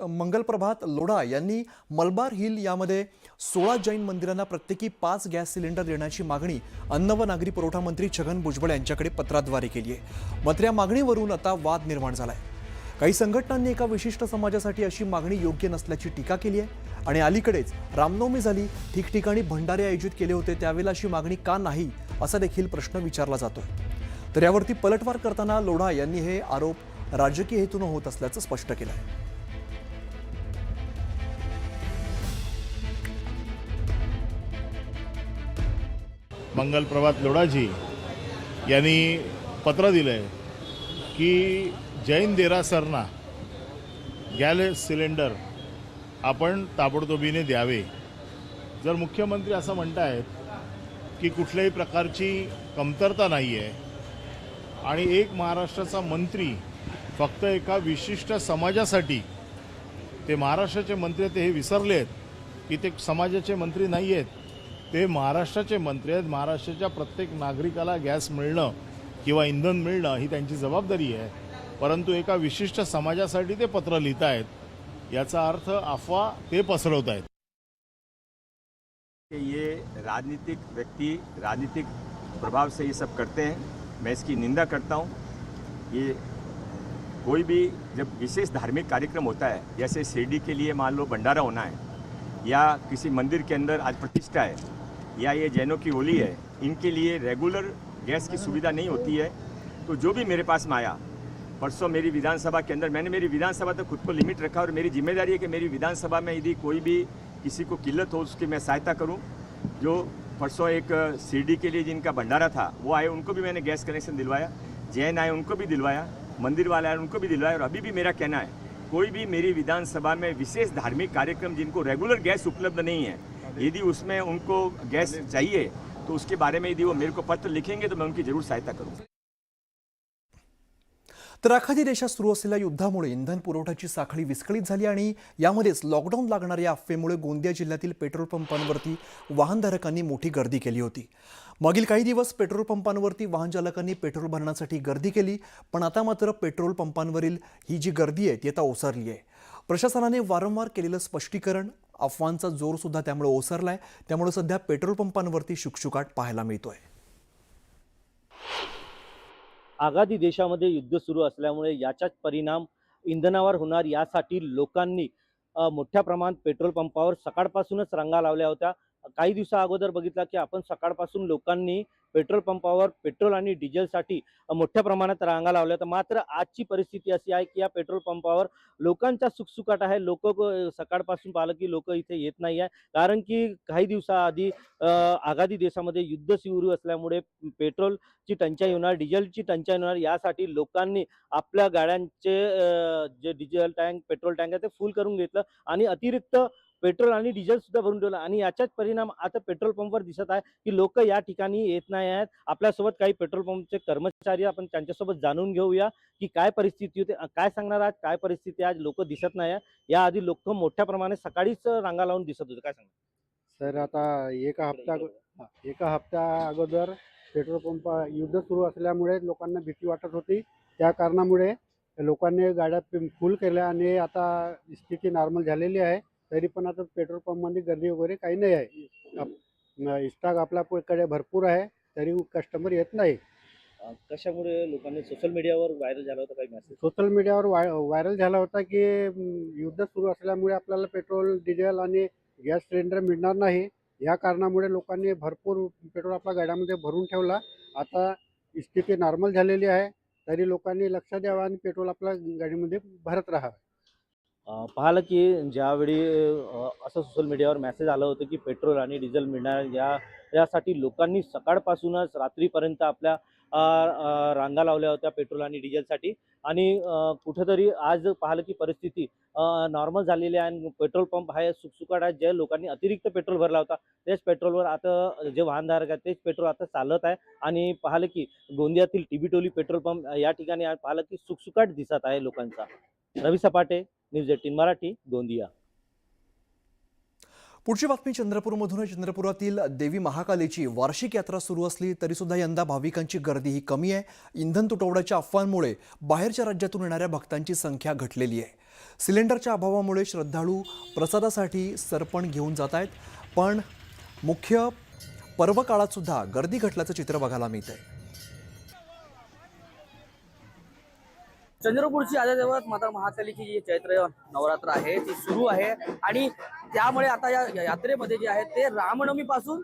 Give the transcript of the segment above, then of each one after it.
मंगलप्रभात लोढा यांनी मलबार हिल यामध्ये 16 जैन मंदिरांना प्रत्येकी 5 गॅस सिलेंडर देण्याची मागणी अन्न व नागरी पुरवठा मंत्री छगन भुजबळ यांच्याकडे पत्राद्वारे केली आहे। मात्र या मागणीवरून आता वाद निर्माण झालाय। काही संघटनांनी एका विशिष्ट समाजासाठी अशी मागणी योग्य नसल्याची टीका केली आहे आणि अलीकडेच रामनवमी झाली, ठिकठिकाणी भंडारे आयोजित केले होते, त्यावेळेला अशी मागणी का नाही असा देखील प्रश्न विचारला जातोय। तर यावरती पलटवार करताना लोढा यांनी हे आरोप राजकीय हेतूने होत असल्याचं स्पष्ट केलं आहे। मंगलप्रभात लोढाजी यांनी पत्र दिलंय की जैन देरासरना गॅस सिलेंडर आपण ताबडतोबीने द्यावे। जर मुख्यमंत्री असं म्हणतायत की कुठल्याही प्रकारची कमतरता नाही आहे आणि एक महाराष्ट्राचा मंत्री फक्त एका विशिष्ट समाजासाठी, ते महाराष्ट्राचे मंत्री आहेत, हे विसरले आहेत की ते समाजाचे मंत्री नाही आहेत, ते महाराष्ट्राचे मंत्री आहेत। महाराष्ट्राच्या प्रत्येक नागरिकाला गॅस मिळणं किंवा इंधन मिळणं ही त्यांची जबाबदारी आहे, परंतु एका विशिष्ट समाजासाठी ते पत्र लिहित आहेत, याचा अर्थ अफवा ते पसरवत आहेत। ये राजनीतिक व्यक्ति राजनीतिक प्रभाव से ये सब करते हैं, मैं इसकी निंदा करता हूँ। ये कोई भी जब विशेष धार्मिक कार्यक्रम होता है, जैसे शिरडी के लिए मान लो भंडारा होना है या किसी मंदिर के अंदर आज प्रतिष्ठा है या ये जैनों की होली है, इनके लिए रेगुलर गैस की सुविधा नहीं होती है। तो जो भी मेरे पास में आया, परसों मेरी विधानसभा के अंदर, मैंने मेरी विधानसभा तो खुद को लिमिट रखा और मेरी जिम्मेदारी है कि मेरी विधानसभा में यदि कोई भी किसी को किल्लत हो उसकी मैं सहायता करूं। जो परसों एक शिरडी के लिए जिनका भंडारा था वो आए, उनको भी मैंने गैस कनेक्शन दिलवाया, जैन आए उनको भी दिलवाया, मंदिर वाले आए उनको भी दिलवाया। और अभी भी मेरा कहना है, कोई भी मेरी विधानसभा में विशेष धार्मिक कार्यक्रम जिनको रेगुलर गैस उपलब्ध नहीं है, यदि उसमें उनको गैस चाहिए तो उसके बारे में यदि वो मेरे को पत्र लिखेंगे तो मैं उनकी जरूर सहायता करूँगा। तर आखाती देशात सुरू असलेल्या युद्धामुळे इंधन पुरवठ्याची साखळी विस्कळीत झाली आणि यामध्येच लॉकडाऊन लागणाऱ्या अफवेमुळे गोंदिया जिल्ह्यातील पेट्रोल पंपांवरती वाहनधारकांनी मोठी गर्दी केली होती। मागील काही दिवस पेट्रोल पंपांवरती वाहन चालकांनी पेट्रोल भरण्यासाठी गर्दी केली, पण आता मात्र पेट्रोल पंपांवरील ही जी गर्दी आहे ती आता ओसरली आहे। प्रशासनाने वारंवार केलेलं स्पष्टीकरण, अफवांचा जोर सुद्धा त्यामुळे ओसरलाय, त्यामुळे सध्या पेट्रोल पंपांवरती शुकशुकाट पाहायला मिळतोय। आघाडी देशामध्ये युद्ध सुरू असल्यामुळे याचाच परिणाम इंधनावर होणार यासाठी लोकांनी मोठ्या प्रमाणात पेट्रोल पंपावर सकाळपासूनच रांगा लावल्या होत्या। काही दिवसा अगोदर बघितलं की आपण सकाळपासून लोकांनी पेट्रोल पंपावर पेट्रोल आणि डिझेलसाठी मोठ्या प्रमाणात रांगा लावल्या होत्या। मात्र आजची परिस्थिती अशी आहे की या पेट्रोल पंपावर लोकांचा सुकसुकाट आहे। लोक सकाळपासून पाहिलं की लोक इथे येत नाही आहे, कारण की काही दिवसाआधी आघाडी देशामध्ये युद्ध सुरू असल्यामुळे पेट्रोलची टंचाई होणार, डिझेलची टंचाई होणार, यासाठी लोकांनी आपल्या गाड्यांचे जे डिझेल टँक, पेट्रोल टँक आहे ते फुल करून घेतलं आणि अतिरिक्त पेट्रोल आणि डिझेल सुद्धा भरून ठेवलं। आणि याचाच परिणाम आता पेट्रोल पंपवर दिसत आहे की लोक या ठिकाणी येत नाही आहेत। आपल्यासोबत काही पेट्रोल पंपचे कर्मचारी, आपण त्यांच्यासोबत जाणून घेऊया की काय परिस्थिती होती, काय सांगणार आज, काय परिस्थिती आज, लोक दिसत नाही आहे। याआधी लोक मोठ्या प्रमाणात सकाळीच रांगा लावून दिसत होते, काय सांगणार? सर, आता एका हप्ता अगोदर पेट्रोल पंप युद्ध सुरू असल्यामुळे लोकांना भीती वाटत होती, त्या कारणामुळे लोकांनी गाड्या फुल केल्या आणि आता स्थिती नॉर्मल झालेली आहे। तरी पण आता पेट्रोल पंपमध्ये गर्दी वगैरे काही नाही आहे। स्टॉक आपल्याकडे भरपूर आहे, तरी कस्टमर येत नाही। कशामुळे लोकांनी सोशल मीडियावर व्हायरल झाला होता काही मेसेज? सोशल मीडियावर व्हायरल झाला होता की युद्ध सुरू असल्यामुळे आपल्याला पेट्रोल, डिझेल आणि गॅस सिलेंडर मिळणार नाही, या कारणामुळे लोकांनी भरपूर पेट्रोल आपल्या गाड्यामध्ये भरून ठेवला। आता स्थिती नॉर्मल झालेली आहे, तरी लोकांनी लक्ष द्यावं आणि पेट्रोल आपल्या गाडीमध्ये भरत राहावं। पाहिलं की ज्यावेळी असं सोशल मीडियावर मेसेज आलं होतं की पेट्रोल आणि डिझेल मिळणार, यासाठी लोकांनी सकाळपासूनच रात्रीपर्यंत आपल्या रांगा लावल्या होत्या पेट्रोल आणि डिझेलसाठी। आणि कुठेतरी आज पाहिलं की परिस्थिती नॉर्मल झालेली आहे आणि पेट्रोल पंप आहे सुकसुकाट आहे। जे लोकांनी अतिरिक्त पेट्रोल भरला होता तेच पेट्रोलवर आता जे वाहनधारक आहेत तेच पेट्रोल आता चालत आहे। आणि पाहिलं की गोंदियातील टिबिटोली पेट्रोल पंप या ठिकाणी पाहिलं की सुकसुकाट दिसत आहे लोकांचा। रवी सपाटे, न्यूज 18 मराठी, गोंदिया। पुढची बातमी चंद्रपूरमधून आहे. चंद्रपुरातील देवी महाकालीची वार्षिक यात्रा सुरू असली तरी सुद्धा यंदा भाविकांची गर्दी ही कमी आहे. इंधन तुटवड्याच्या अफवांमुळे बाहेरच्या राज्यातून येणाऱ्या भक्तांची संख्या घटलेली आहे. सिलेंडरच्या अभावामुळे श्रद्धाळू प्रसादासाठी सरपण घेऊन जात आहेत, पण मुख्य पर्व काळात सुद्धा गर्दी घटल्याचं चित्र बघायला मिळतंय. चंद्रपूरची आदिदेवत माता महाकालीची जी चैत्र नवरात्र आहे ती सुरू आहे आणि त्यामुळे आता या यात्रेमध्ये जे आहे ते रामनवमी पासून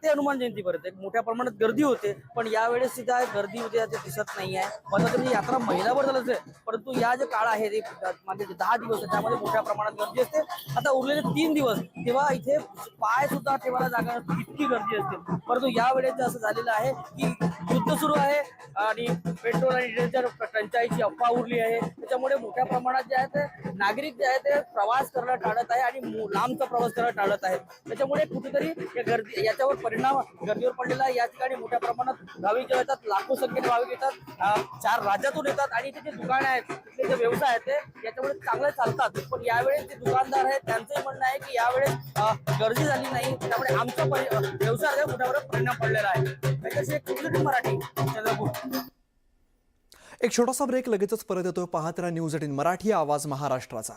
ते हनुमान जयंतीपर्यंत एक मोठ्या प्रमाणात गर्दी होते, पण यावेळेस सुद्धा गर्दी होते ते दिसत नाही आहे. मला म्हणजे यात्रा महिनाभर झालंच आहे, परंतु या जे काळ आहे ते मागे 10 दिवस आहे त्यामध्ये मोठ्या प्रमाणात गर्दी असते. आता उरलेले 3 दिवस तेव्हा इथे पाय सुद्धा ठेवायला जागा नसते, इतकी गर्दी असते. परंतु यावेळेस असं झालेलं आहे की युद्ध सुरू आहे आणि पेट्रोल आणि डिझेलच्या टंचाईची अफवा उरली आहे. त्याच्यामुळे मोठ्या प्रमाणात जे आहे ते नागरिक जे आहे ते प्रवास करणं टाळत आहे आणि लांबचा प्रवास करणं टाळत आहेत. त्याच्यामुळे कुठेतरी या गर्दी याच्यावर परिणाम गर्दीवर पडलेला आहे. या ठिकाणी मोठ्या प्रमाणात भाविक जे येतात, लाखो संख्येने भाविक येतात, 4 राज्यातून येतात आणि इथे जे दुकान आहेत, तिथले जे व्यवसाय आहेत ते याच्यामुळे चांगले चालतात. पण यावेळेस जे दुकानदार आहेत त्यांचंही म्हणणं आहे की यावेळेस गर्दी झाली नाही, त्यामुळे आमचा व्यवसायावर मोठ्या परिणाम पडलेला आहे. त्याच्याशी एक कुठली मराठी चंद्रपूर. एक छोटासा ब्रेक, लगेचच परत येतोय. पाहत राहा न्यूज 18 मराठी, आवाज महाराष्ट्राचा.